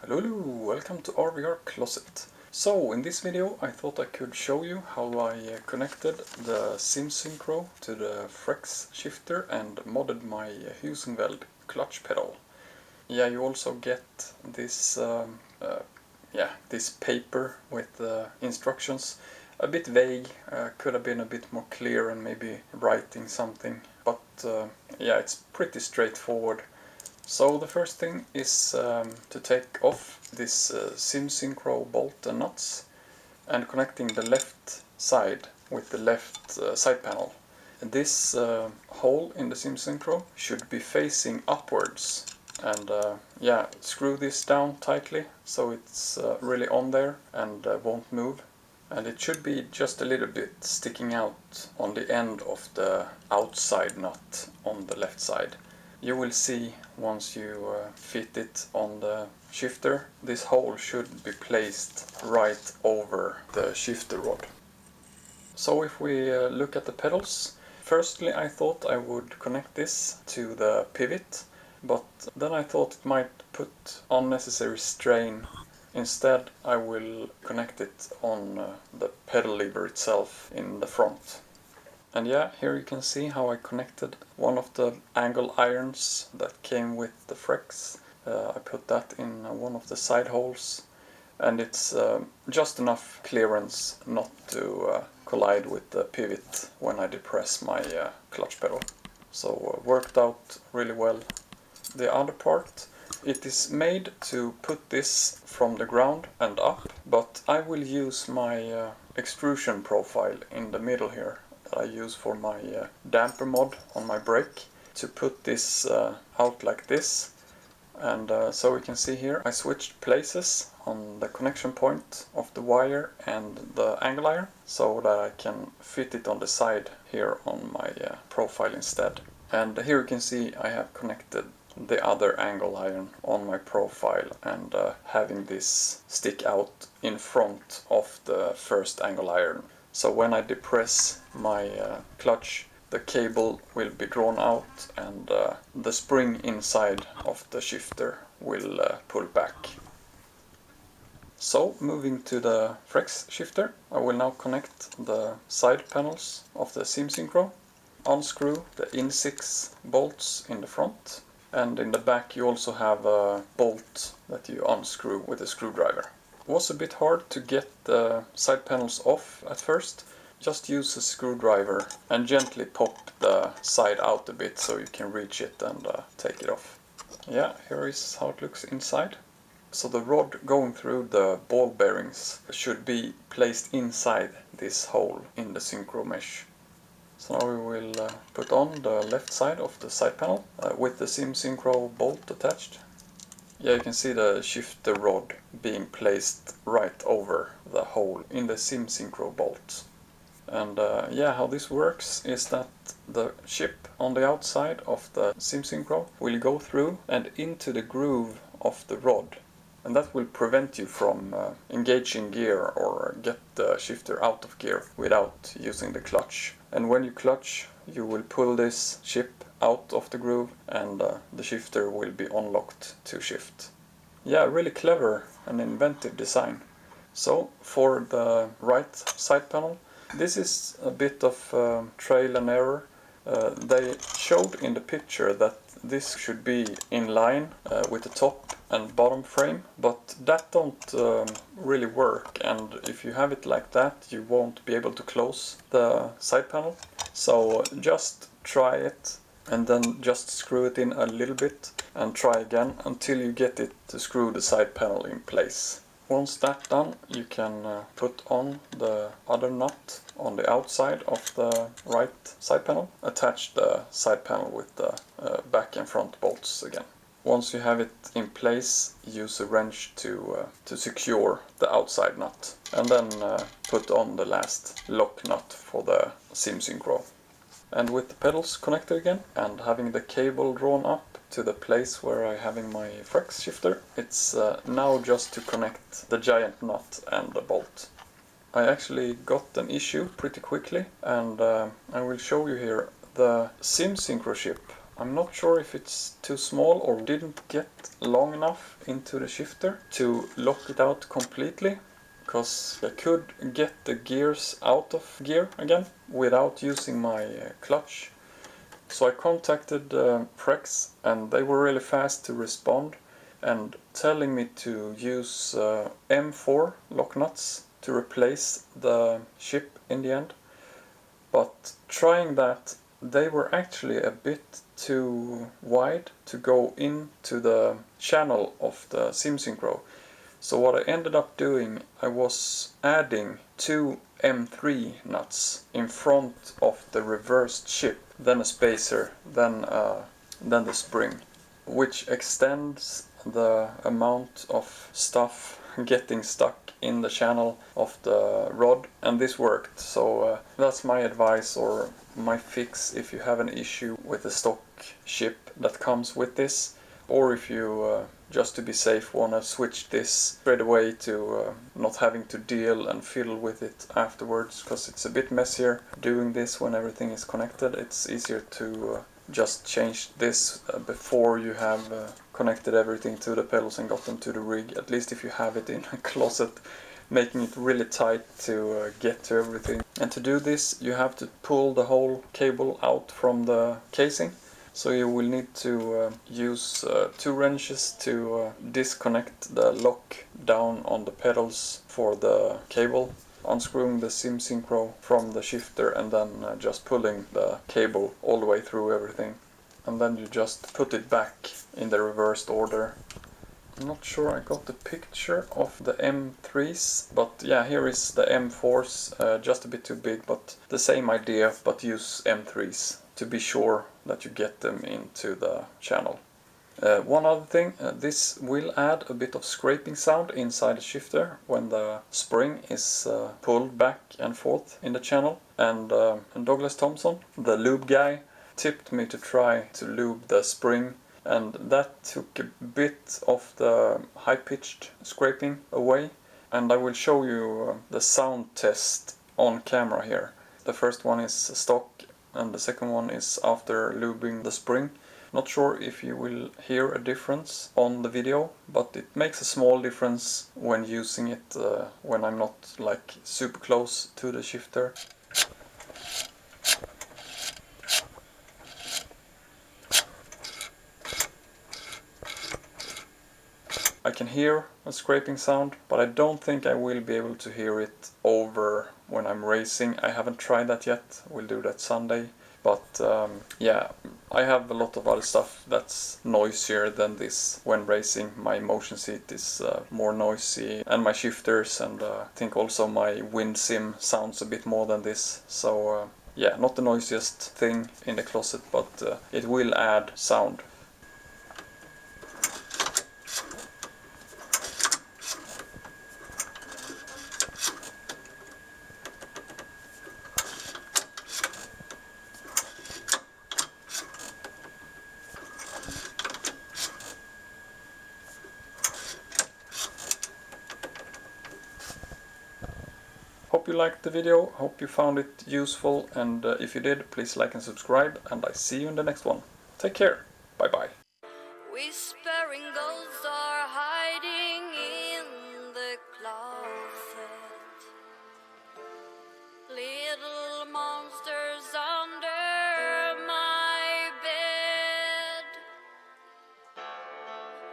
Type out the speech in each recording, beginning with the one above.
Hello, welcome to RVR Closet. So in this video I thought I could show you how I connected the SimSynchro to the Frex shifter and modded my Heusenweld clutch pedal. Yeah, you also get this this paper with instructions. A bit vague, could have been a bit more clear and maybe writing something, but yeah, it's pretty straightforward. So the first thing is to take off this SimSynchro bolt and nuts and connecting the left side with the left side panel. And this hole in the SimSynchro should be facing upwards, and yeah, screw this down tightly so it's really on there and won't move. And it should be just a little bit sticking out on the end of the outside nut on the left side. You will see once you fit it on the shifter, this hole should be placed right over the shifter rod. So if we look at the pedals, firstly I thought I would connect this to the pivot, but then I thought it might put unnecessary strain. Instead I will connect it on the pedal lever itself in the front. And yeah, here you can see how I connected one of the angle irons that came with the Frex. I put that in one of the side holes, and it's just enough clearance not to collide with the pivot when I depress my clutch pedal. So worked out really well. The other part, it is made to put this from the ground and up, but I will use my extrusion profile in the middle here that I use for my damper mod on my brake to put this out like this. And so we can see here I switched places on the connection point of the wire and the angle iron so that I can fit it on the side here on my profile instead. And here you can see I have connected the other angle iron on my profile and having this stick out in front of the first angle iron. So when I depress my clutch, the cable will be drawn out and the spring inside of the shifter will pull back. So moving to the Frex shifter, I will now connect the side panels of the SimSynchro, unscrew the in6 bolts in the front, and in the back you also have a bolt that you unscrew with a screwdriver. It was a bit hard to get the side panels off at first. Just use a screwdriver and gently pop the side out a bit so you can reach it and take it off. Yeah, here is how it looks inside. So the rod going through the ball bearings should be placed inside this hole in the Synchromesh. So now we will put on the left side of the side panel with the SimSynchro bolt attached. Yeah, you can see the shifter rod being placed right over the hole in the SimSynchro bolt. And yeah, how this works is that the chip on the outside of the SimSynchro will go through and into the groove of the rod. And that will prevent you from engaging gear or get the shifter out of gear without using the clutch. And when you clutch, you will pull this chip out of the groove and the shifter will be unlocked to shift. Yeah, really clever and inventive design. So for the right side panel, this is a bit of trial and error. They showed in the picture that this should be in line with the top and bottom frame, but that don't really work, and if you have it like that you won't be able to close the side panel. So just try it and then just screw it in a little bit and try again until you get it to screw the side panel in place. Once that's done, you can put on the other nut on the outside of the right side panel, attach the side panel with the back and front bolts again. Once you have it in place, use a wrench to secure the outside nut, and then put on the last lock nut for the SimSynchro. And with the pedals connected again and having the cable drawn up to the place where I'm having my Frex shifter, it's now just to connect the giant nut and the bolt. I actually got an issue pretty quickly, and I will show you here. The SimSynchro chip I'm not sure if it's too small or didn't get long enough into the shifter to lock it out completely, because I could get the gears out of gear again without using my clutch. So I contacted Frex, and they were really fast to respond and telling me to use M4 lock nuts to replace the ship in the end. But trying that, they were actually a bit too wide to go into the channel of the SimSynchro. So what I ended up doing, I was adding 2 M3 nuts in front of the reversed ship, then a spacer, then the spring, which extends the amount of stuff getting stuck in the channel of the rod, and this worked. So that's my advice or my fix if you have an issue with the stock ship that comes with this, or if you just to be safe want to switch this straight away to not having to deal and fiddle with it afterwards, because it's a bit messier doing this when everything is connected. It's easier to just change this before you have connected everything to the pedals and got them to the rig, at least if you have it in a closet, making it really tight to get to everything. And to do this you have to pull the whole cable out from the casing. So you will need to use 2 wrenches to disconnect the lock down on the pedals for the cable, unscrewing the SimSynchro from the shifter, and then just pulling the cable all the way through everything. And then you just put it back in the reversed order. I'm not sure I got the picture of the M3s, but yeah, here is the M4s, just a bit too big, but the same idea, but use M3s to be sure that you get them into the channel. One other thing, this will add a bit of scraping sound inside the shifter when the spring is pulled back and forth in the channel. And Douglas Thompson, the lube guy, tipped me to try to lube the spring, and that took a bit of the high-pitched scraping away. And I will show you the sound test on camera here. The first one is stock, and the second one is after lubing the spring. Not sure if you will hear a difference on the video, but it makes a small difference when using it when I'm not like super close to the shifter. I can hear a scraping sound, but I don't think I will be able to hear it over when I'm racing. I haven't tried that yet, we'll do that Sunday. But yeah, I have a lot of other stuff that's noisier than this when racing. My motion seat is more noisy, and my shifters, and I think also my wind sim sounds a bit more than this. So yeah, not the noisiest thing in the closet, but it will add sound. Hope you liked the video, hope you found it useful, and if you did, please like and subscribe, and I see you in the next one. Take care, bye bye. Whispering ghosts are hiding in the closet. Little monsters under my bed.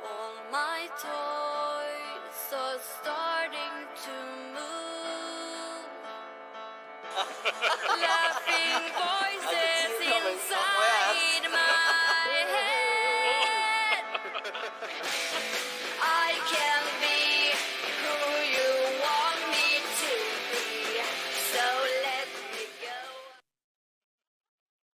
All my toys are starting to move. Laughing voices inside.